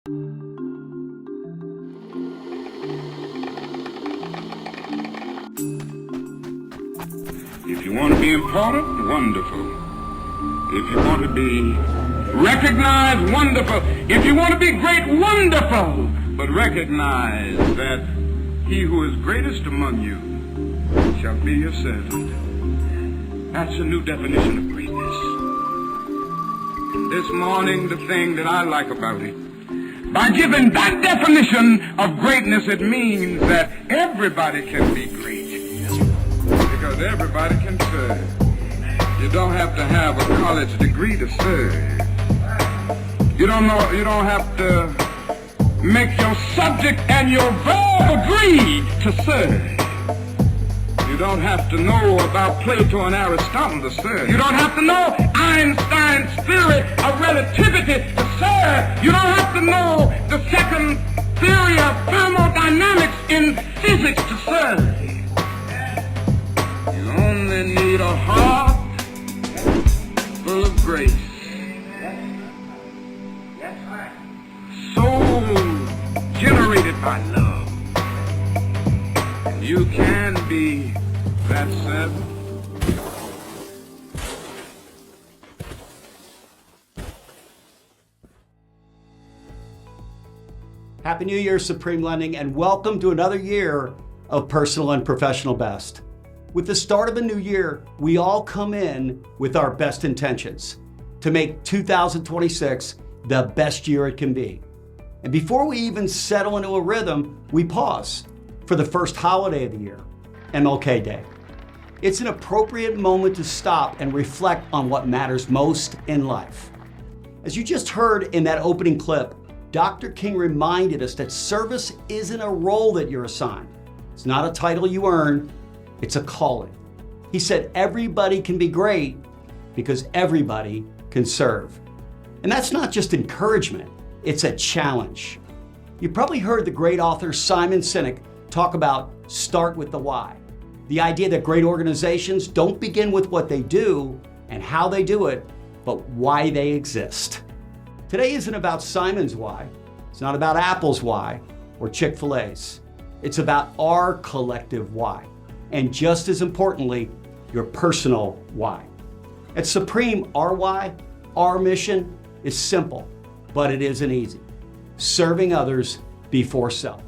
If you want to be important, wonderful. If you want to be recognized, wonderful. If you want to be great, wonderful. But recognize that he who is greatest among you shall be your servant. That's a new definition of greatness. This morning, the thing that I like about it, by giving that definition of greatness, it means that everybody can be great. Because everybody can serve. You don't have to have a college degree to serve. You don't have to make your subject and your verb agree to serve. You don't have to know about Plato and Aristotle to serve. You don't have to know Einstein's theory of relativity to serve. You don't have to know the second theory of thermodynamics in physics to serve. You only need a heart full of grace. Soul generated by love. You can be that servant. Happy New Year, Supreme Lending, and welcome to another year of Personal and Professional Best. With the start of a new year, we all come in with our best intentions to make 2026 the best year it can be. And before we even settle into a rhythm, we pause for the first holiday of the year, MLK Day. It's an appropriate moment to stop and reflect on what matters most in life. As you just heard in that opening clip, Dr. King reminded us that service isn't a role that you're assigned. It's not a title you earn, it's a calling. He said everybody can be great because everybody can serve. And that's not just encouragement, it's a challenge. You probably heard the great author Simon Sinek talk about start with the why. The idea that great organizations don't begin with what they do and how they do it, but why they exist. Today isn't about Simon's why. It's not about Apple's why or Chick-fil-A's. It's about our collective why. And just as importantly, your personal why. At Supreme, our why, our mission is simple, but it isn't easy. Serving others before self.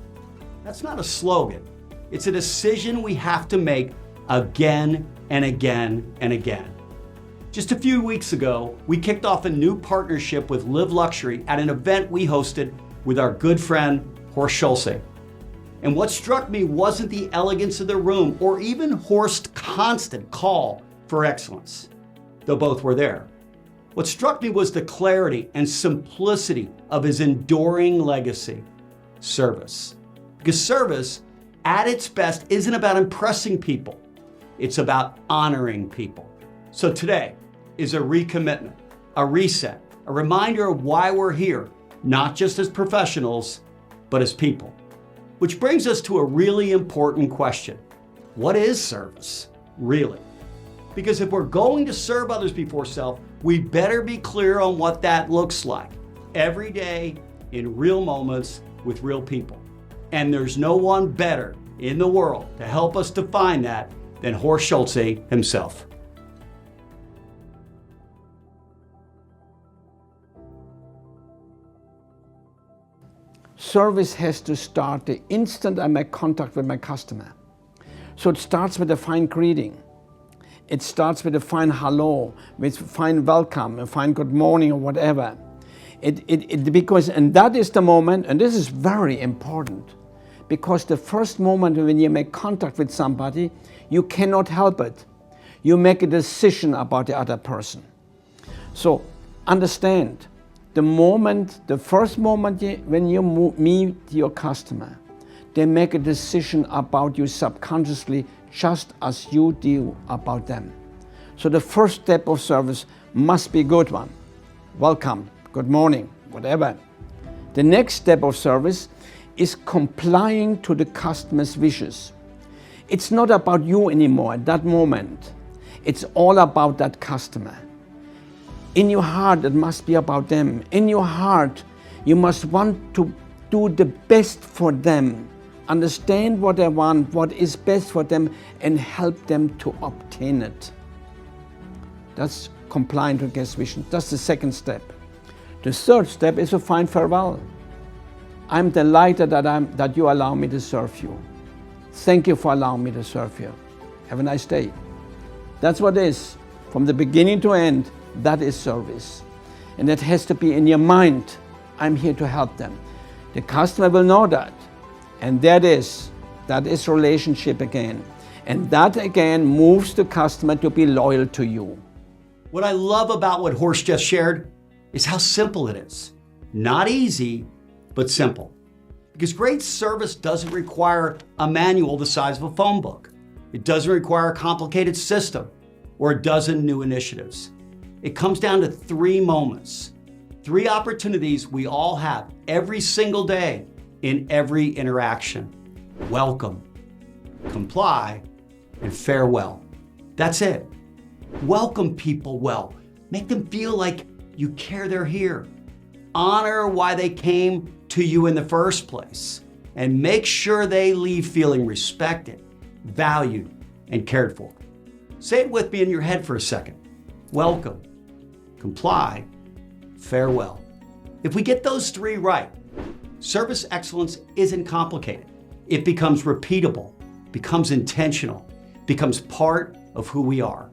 That's not a slogan. It's a decision we have to make again and again and again. Just a few weeks ago, we kicked off a new partnership with Live Luxury at an event we hosted with our good friend, Horst Schulze. And what struck me wasn't the elegance of the room or even Horst's constant call for excellence, though both were there. What struck me was the clarity and simplicity of his enduring legacy, service. Because service, at its best, isn't about impressing people. It's about honoring people. So today is a recommitment, a reset, a reminder of why we're here, not just as professionals, but as people. Which brings us to a really important question. What is service, really? Because if we're going to serve others before self, we better be clear on what that looks like every day in real moments with real people. And there's no one better in the world to help us define that than Horst Schulze himself. Service has to start the instant I make contact with my customer. So it starts with a fine greeting. It starts with a fine hello, with fine welcome, a fine good morning or whatever. Because that is the moment, and this is very important, because the first moment when you make contact with somebody, you cannot help it. You make a decision about the other person. So understand, the first moment when you meet your customer, they make a decision about you subconsciously just as you do about them. So the first step of service must be a good one. Welcome, good morning, whatever. The next step of service is complying to the customer's wishes. It's not about you anymore at that moment. It's all about that customer. In your heart, it must be about them. In your heart, You must want to do the best for them, understand what they want, what is best for them, and help them to obtain it. That's compliant to guest vision. That's the second step. The third step is to find farewell. I'm delighted that you allow me to serve you. Thank you for allowing me to serve you. Have a nice day. That's what it is. From the beginning to end, that is service. And that has to be in your mind. I'm here to help them. The customer will know that. And that is relationship again. And that again moves the customer to be loyal to you. What I love about what Horst just shared is how simple it is. Not easy, but simple. Because great service doesn't require a manual the size of a phone book. It doesn't require a complicated system or a dozen new initiatives. It comes down to 3 moments, 3 opportunities we all have every single day in every interaction. Welcome, comply, and farewell. That's it. Welcome people well. Make them feel like you care they're here. Honor why they came to you in the first place. And make sure they leave feeling respected, valued, and cared for. Say it with me in your head for a second. Welcome, comply, farewell. If we get those 3 right, service excellence isn't complicated. It becomes repeatable, becomes intentional, becomes part of who we are.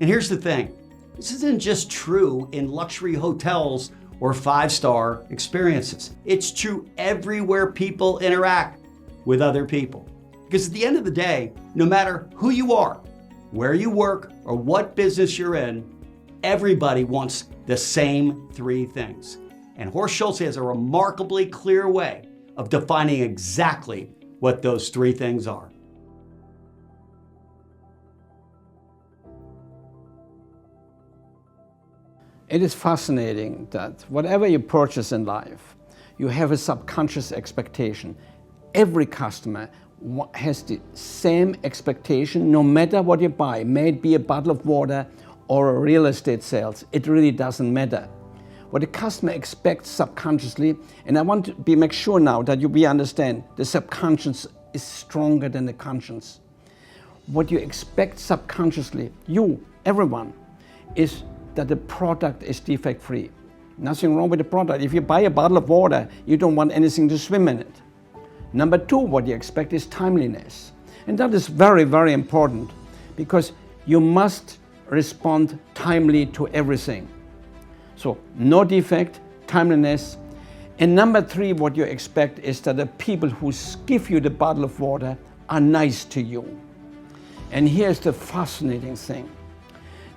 And here's the thing, this isn't just true in luxury hotels or 5-star experiences. It's true everywhere people interact with other people. Because at the end of the day, no matter who you are, where you work, or what business you're in, everybody wants the same 3 things. And Horst Schulze has a remarkably clear way of defining exactly what those 3 things are. It is fascinating that whatever you purchase in life, you have a subconscious expectation. Every customer has the same expectation no matter what you buy. May it be a bottle of water or a real estate sales, it really doesn't matter. What the customer expects subconsciously, and I want to make sure now that we understand the subconscious is stronger than the conscience. What you expect subconsciously, everyone, is that the product is defect-free. Nothing wrong with the product. If you buy a bottle of water, you don't want anything to swim in it. Number 2, what you expect is timeliness. And that is very, very important because you must respond timely to everything. So no defect, timeliness. And number 3, what you expect is that the people who give you the bottle of water are nice to you. And here's the fascinating thing.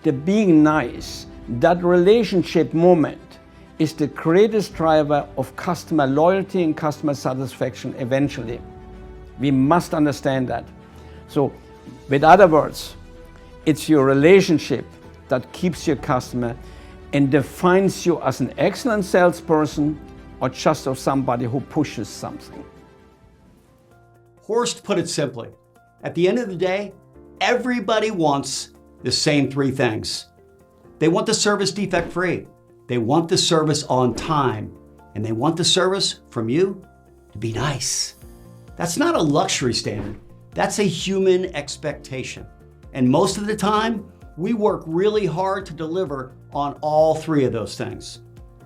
The being nice, that relationship moment is the greatest driver of customer loyalty and customer satisfaction eventually. We must understand that. So, with other words, it's your relationship that keeps your customer and defines you as an excellent salesperson or just as somebody who pushes something. Horst put it simply. At the end of the day, everybody wants the same 3 things. They want the service defect-free. They want the service on time. And they want the service from you to be nice. That's not a luxury standard. That's a human expectation. And most of the time, we work really hard to deliver on all 3 of those things.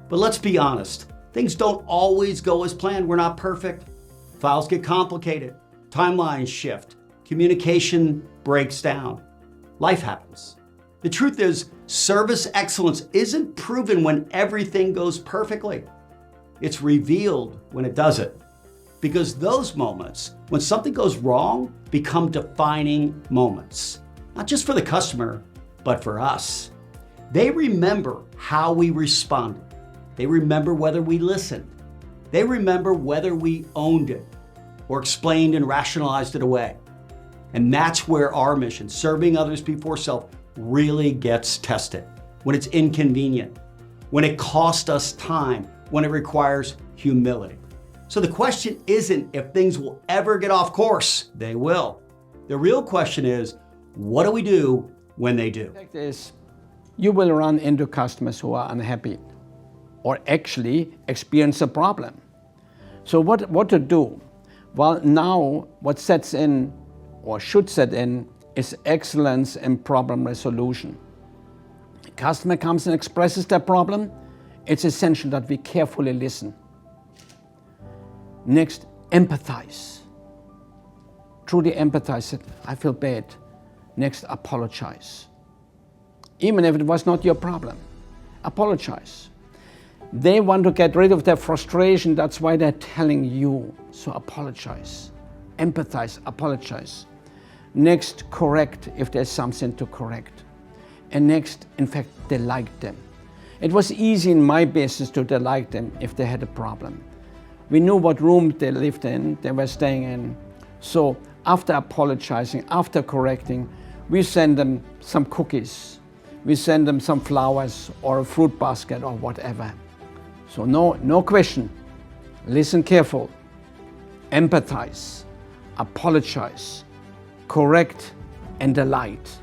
But let's be honest, things don't always go as planned. We're not perfect. Files get complicated. Timelines shift. Communication breaks down. Life happens. The truth is, service excellence isn't proven when everything goes perfectly. It's revealed when it doesn't. Because those moments, when something goes wrong, become defining moments. Not just for the customer, but for us. They remember how we responded. They remember whether we listened. They remember whether we owned it or explained and rationalized it away. And that's where our mission, serving others before self, really gets tested. When it's inconvenient, when it costs us time, when it requires humility. So the question isn't if things will ever get off course. They will. The real question is, what do we do when they do? The fact is, you will run into customers who are unhappy. or actually experience a problem. So what to do? Well, now what sets in or should set in is excellence in problem resolution. The customer comes and expresses their problem. It's essential that we carefully listen. Next, empathize. Truly empathize. I feel bad. Next, apologize. Even if it was not your problem, apologize. They want to get rid of their frustration, that's why they're telling you. So apologize, empathize, apologize. Next, correct if there's something to correct. And next, in fact, delight them. It was easy in my business to delight them if they had a problem. We knew what room they lived in, they were staying in. So after apologizing, after correcting, we send them some cookies. We send them some flowers or a fruit basket or whatever. So no question. Listen careful. Empathize. Apologize. Correct and delight.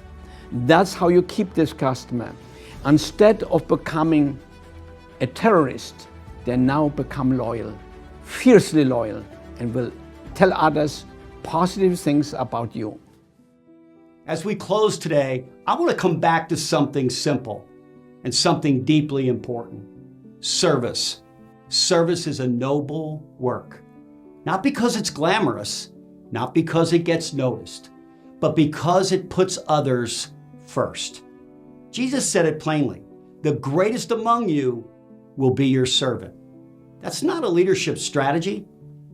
That's how you keep this customer. Instead of becoming a terrorist, they now become loyal, fiercely loyal, and will tell others positive things about you. As we close today, I want to come back to something simple and something deeply important. Service. Service is a noble work. Not because it's glamorous, not because it gets noticed, but because it puts others first. Jesus said it plainly, the greatest among you will be your servant. That's not a leadership strategy,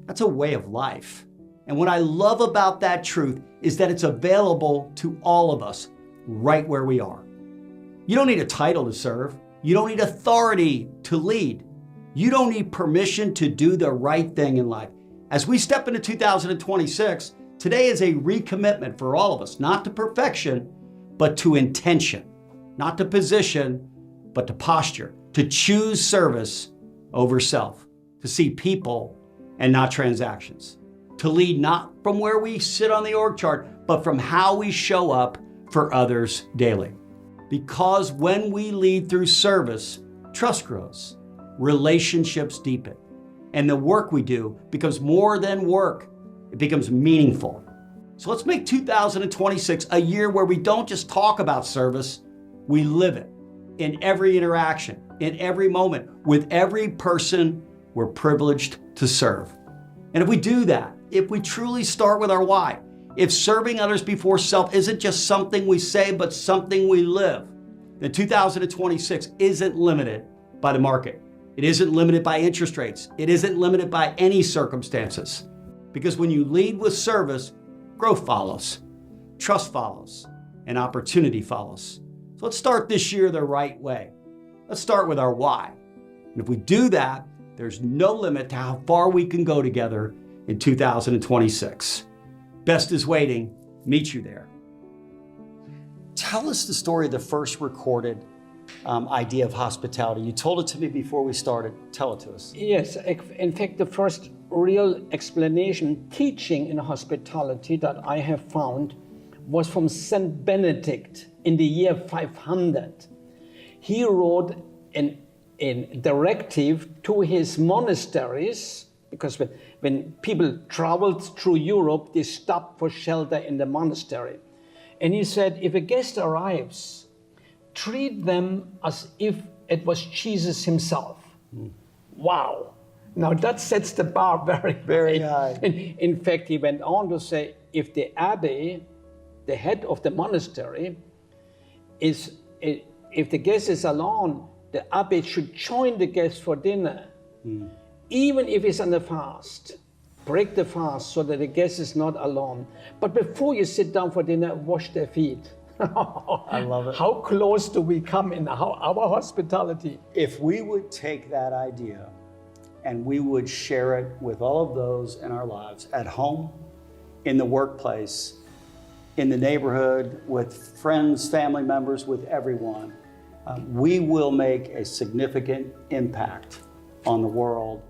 that's a way of life. And what I love about that truth is that it's available to all of us right where we are. You don't need a title to serve. You don't need authority to lead. You don't need permission to do the right thing in life. As we step into 2026, today is a recommitment for all of us, not to perfection, but to intention, not to position, but to posture, to choose service over self, to see people and not transactions, to lead not from where we sit on the org chart, but from how we show up for others daily. Because when we lead through service, trust grows, relationships deepen, and the work we do becomes more than work. It becomes meaningful. So let's make 2026 a year where we don't just talk about service, we live it in every interaction, in every moment, with every person we're privileged to serve. And if we do that, if we truly start with our why, if serving others before self isn't just something we say, but something we live, then 2026 isn't limited by the market. It isn't limited by interest rates. It isn't limited by any circumstances. Because when you lead with service, growth follows, trust follows, and opportunity follows. So let's start this year the right way. Let's start with our why. And if we do that, there's no limit to how far we can go together in 2026. Best is waiting. Meet you there. Tell us the story of the first recorded idea of hospitality. You told it to me before we started. Tell it to us. Yes, in fact, the first real explanation, teaching in hospitality that I have found was from Saint Benedict in the year 500. He wrote a directive to his monasteries, because when people traveled through Europe, they stopped for shelter in the monastery. And he said, if a guest arrives, treat them as if it was Jesus himself. Wow. Now that sets the bar very high. In fact, he went on to say, if the abbé, the head of the monastery, if the guest is alone, the abbé should join the guest for dinner. Even if he's on the fast, break the fast so that the guest is not alone. But before you sit down for dinner, wash their feet. I love it. How close do we come in our hospitality? If we would take that idea and we would share it with all of those in our lives, at home, in the workplace, in the neighborhood, with friends, family members, with everyone, we will make a significant impact on the world